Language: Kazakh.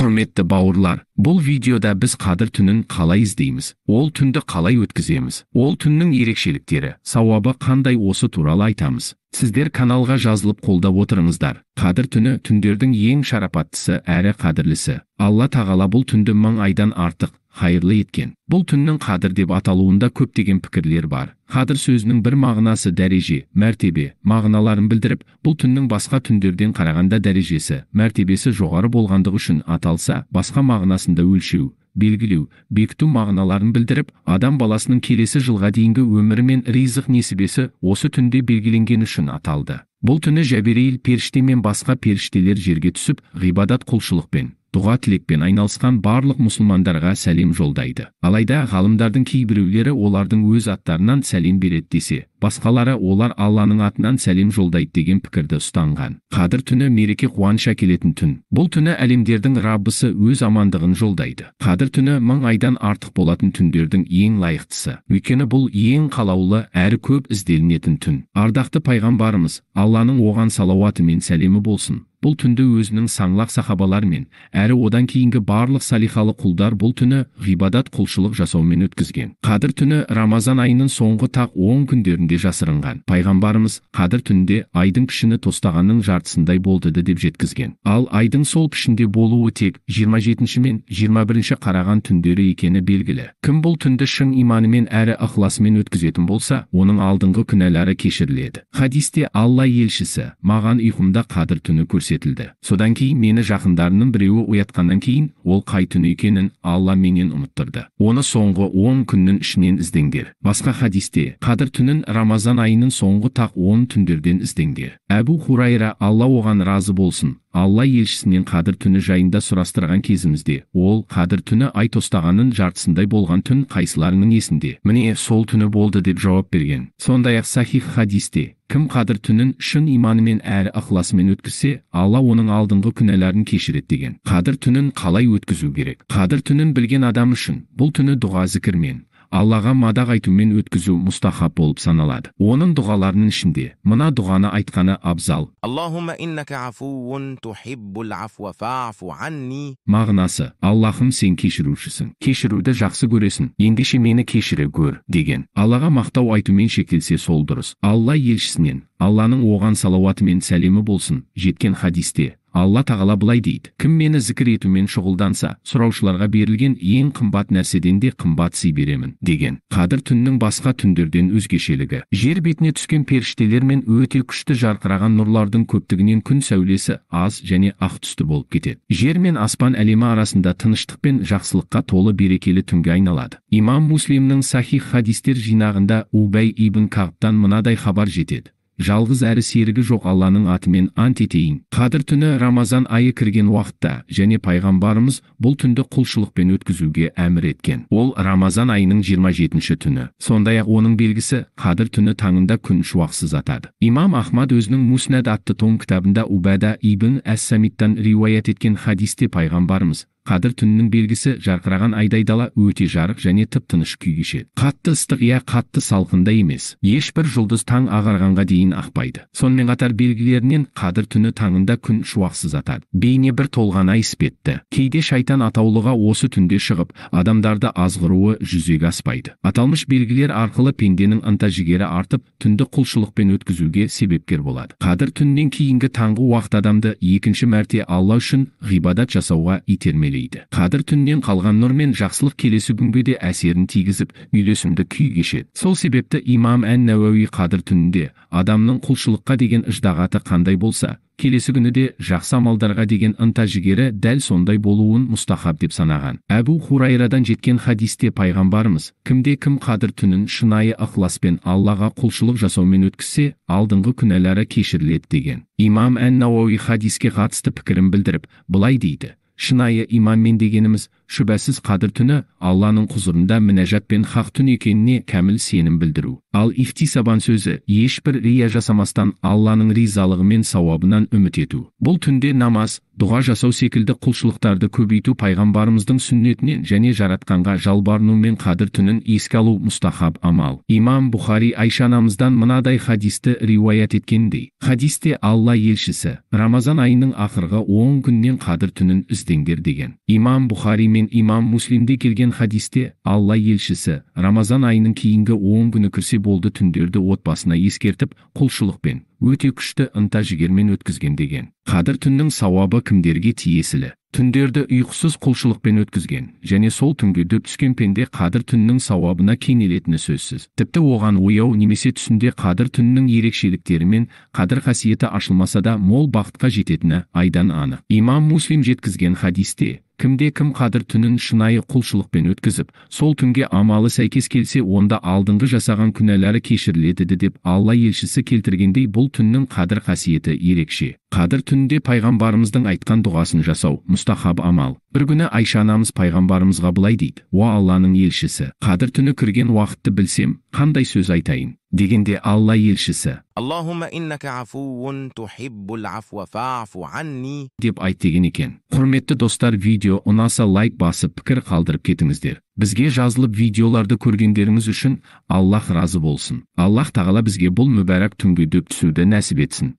Құрметті бауырлар, бұл видеода біз қадір түнін қалай іздейміз, ол түнді қалай өткіземіз, ол түннің ерекшеліктері, сауабы қандай осы туралы айтамыз. Сіздер каналға жазылып қолдап отырыңыздар. Қадір түні түндердің ең шарапаттысы әрі қадірлісі. Алла тағала бұл түнді 1000 айдан артық хайырлы еткен. Бұл түннің қадір деп аталуында көптеген пікірлер бар. Қадір сөзінің бір мағынасы дәреже, мәртебе, мағыналарын білдіріп, бұл түннің басқа түндерден қарағанда дәрежесі, мәртебесі жоғары болғандығы үшін аталса, басқа мағынасында өлшеу, белгілеу, бекіту мағыналарын білдіріп, адам баласының келесі жылға дейінгі өмірі мен ризық несібесі осы түнде белгіленген үшін аталды. Бұл түні Жәбірейіл періште мен басқа періштелер жерге түсіп, ғибадат құлшылықпен, дұға тілекпен айналысқан барлық мұсылмандарға сәлем жолдайды. Алайда ғалымдардың кейбіреулері олардың өз аттарынан сәлем береді десе, басқалары олар Алланың атынан сәлем жолдайды деген пікірді ұстанған. Қадір түні мереке қуаныш әкелетін түн. Бұл түні әлемдердің Раббысы өз амандығын жолдайды. Қадір түні 1000 айдан артық болатын түндердің ең лайықтысы. Өйткені бұл ең қалаулы әрі көп ізделінетін түн. Ардақты пайғамбарымыз Алланың оған салауаты мен сәлемі болсын. Бұл түнді өзінің саңлақ сахабалармен, әрі одан кейінгі барлық салихалы құлдар бұл түні ғибадат құлшылық жасаумен өткізген. Қадір түні Рамазан айының соңғы тақ 10 күндерінде жасырынған. Пайғамбарымыз Қадір түнде айдың пішіні тостағанның жартысындай болды деп жеткізген. Ал айдың сол пішінде болуы тек 27 мен 21 қараған түндері екені белгілі. Кім бұл түнді шын иманымен әрі ықыласымен өткізетін болса, оның алдыңғы күнәлары кешіріледі. Хадисте Алла елшісі маған ұйқымда Қадір түні көрсетілді. Содан кейін мені жақындарының біреуі оятқаннан кейін ол қай түн екенін Алла менен ұмыттырды. Оны соңғы 10 күннің ішінен іздеңдер. Басқа хадисте Қадір түнін Рамазан айының соңғы тақ 10 түндерден іздеңдер. Әбу Хурайра, Алла оған разы болсын, Алла елшісінен Қадір түні жайында сұрастырған кезімізде, ол Қадір түні ай тостағанның жартысындай болған түн қайсыларының есінде? Міне сол түні болды деп жауап берген. Сондай-ақ сахих хадисте, кім Қадір түнін шын иманымен әрі ықыласымен өткізсе, Алла оның алдыңғы күнәларын кешіреді деген. Қадір түнін қалай өткізу керек? Қадір түнін білген адам үшін бұл түні дұға зікірмен, Аллаға мадақ айтумен өткізу мұстахаб болып саналады. Оның дұғаларының ішінде мына дұғаны айтқаны абзал. Аллахумма иннака афуун тухиббул афва фаъфу анни. Мағынасы: Аллахым, сен кешірушісің, кешіруді жақсы көресің, ендеше мені кешіре көр деген. Аллаға мақтау айтумен шектелсе сол дұрыс. Алла елшісінен Алланың оған салауаты мен сәлемі болсын жеткен хадисте Алла тағала былай дейді: кім мені зікір етумен шұғылданса, сұраушыларға берілген ең қымбат нәрседен де қымбат сый беремін деген. Қадір түннің басқа түндерден өзгешелігі: жер бетіне түскен періштелер мен өте күшті жарқыраған нұрлардың көптігінен күн сәулесі аз және ақ түсті болып кетеді. Жер мен аспан әлемі арасында тыныштық пен жақсылыққа толы берекелі түнге айналады. Имам Муслимнің сахих хадистер жинағында Убай ибн Кағбтан мынадай хабар жетеді: жалғыз әрі серігі жоқ Алланың атымен ант етейін, Қадір түні Рамазан айы кірген уақытта және пайғамбарымыз бұл түнді құлшылықпен өткізуге әмір еткен. Ол Рамазан айының 27-ші түні. Сондай-ақ оның белгісі Қадір түні таңында күн шуақсыз атады. Имам Ахмад өзінің Муснад атты том кітабында Убада ибн әс-Самиттан риуаят еткен хадисте пайғамбарымыз Қадір түнінің белгісі жарқыраған айдай дала өте жарық және тып-тыныш күй кешеді. Қатты ыстық я қатты салқында емес. Ешбір жұлдыз таң ағарғанға дейін ақпайды. Сонымен қатар белгілерінен Қадір түні таңында күн шуақсыз атады. Бейне бір толған ай іспетті. Кейде шайтан атаулыға осы түнде шығып, адамдарды азғыруы жүзеге аспайды. Аталмыш белгілер арқылы пенденің ынта-жігері артып, түнді құлшылықпен өткізуге себепкер болады. Қадір түнінен кейінгі таңғы уақыт адамды екінші мәрте Алла үшін ғибадат жасауға итермелейді. Қадір түннен қалған нұр мен жақсылық келесі күнге де әсерін тигізіп, үйлесімді күй кешеді. Сол себепті имам ән-Науауи Қадір түнінде адамның құлшылыққа деген ыждағаты қандай болса, келесі күні де жақсы амалдарға деген ынта-жігері дәл сондай болуын мұстахаб деп санаған. Әбу Хурайрадан жеткен хадисте пайғамбарымыз: кімде-кім Қадір түнін шынайы ықыласпен Аллаға құлшылық жасаумен өткізсе, алдыңғы күнәлары кешіріледі деген. Имам ән-Науауи хадиске қатысты пікірін білдіріп, былай дейді: шынайы иманмен дегеніміз шүбәсіз Қадір түні Алланың құзырында мінәжат пен хақ түн екеніне кәміл сенім білдіру. Ал ифтисабан сөзі ешбір рия жасамастан Алланың ризалығы мен сауабынан үміт ету. Бұл түнде намаз, дұға жасау секілді құлшылықтарды көбейту пайғамбарымыздың сүннетінен және жаратқанға жалбарынумен Қадір түнін еске алу мұстахаб амал. Имам Бухари Айша анамыздан мынадай хадисті риуаят еткендей: хадисте Алла елшісі Рамазан айының ақырғы 10 күннен Қадір түнін іздеуді іздеңдер деген. Имам Бухари мен Имам Муслимде келген хадисте Алла елшісі Рамазан айының кейінгі 10 күні кірсе болды түндерді отбасына ескертіп, құлшылықпен, өте күшті ынта жігермен өткізген деген. Қадір түннің сауабы кімдерге тиесілі? Түндерді ұйқысыз құлшылықпен өткізген және сол түнге дөп түскен пенде қадір түннің сауабына кенелетіні сөзсіз. Тіпті оған ояу немесе түсінде қадір түннің ерекшеліктері мен қадір қасиеті ашылмаса да мол бақытқа жететіні айдан анық. Имам Муслим жеткізген хадисте кімде-кім қадір түнін шынайы құлшылықпен өткізіп, сол түнге амалы сәйкес келсе, онда алдыңғы жасаған күнәлары кешіріледі деп Алла елшісі келтіргендей, бұл түннің қадір қасиеті ерекше. Қадір түнінде пайғамбарымыздың айтқан дұғасын жасау мұстахаб амал. Bir күні Айша анамыз пайғамбарымызға былай дейді: "О Алланың елшісі, қадір түні кірген уақытты білсем, қандай сөз айтайын?" Дегенде Алла елшісі: "Аллахумма иннака афуун тухиббул афва фа'фу анни" деп айт деген екен. Құрметті достар, видео ұнаса лайк басып пікір қалдырып кетіңіздер. Бізге жазылып видеоларды көргендеріңіз үшін Аллах разы болсын. Аллах тағала бізге бұл мүбәрәк түнге дөп түсуді нәсіп етсін.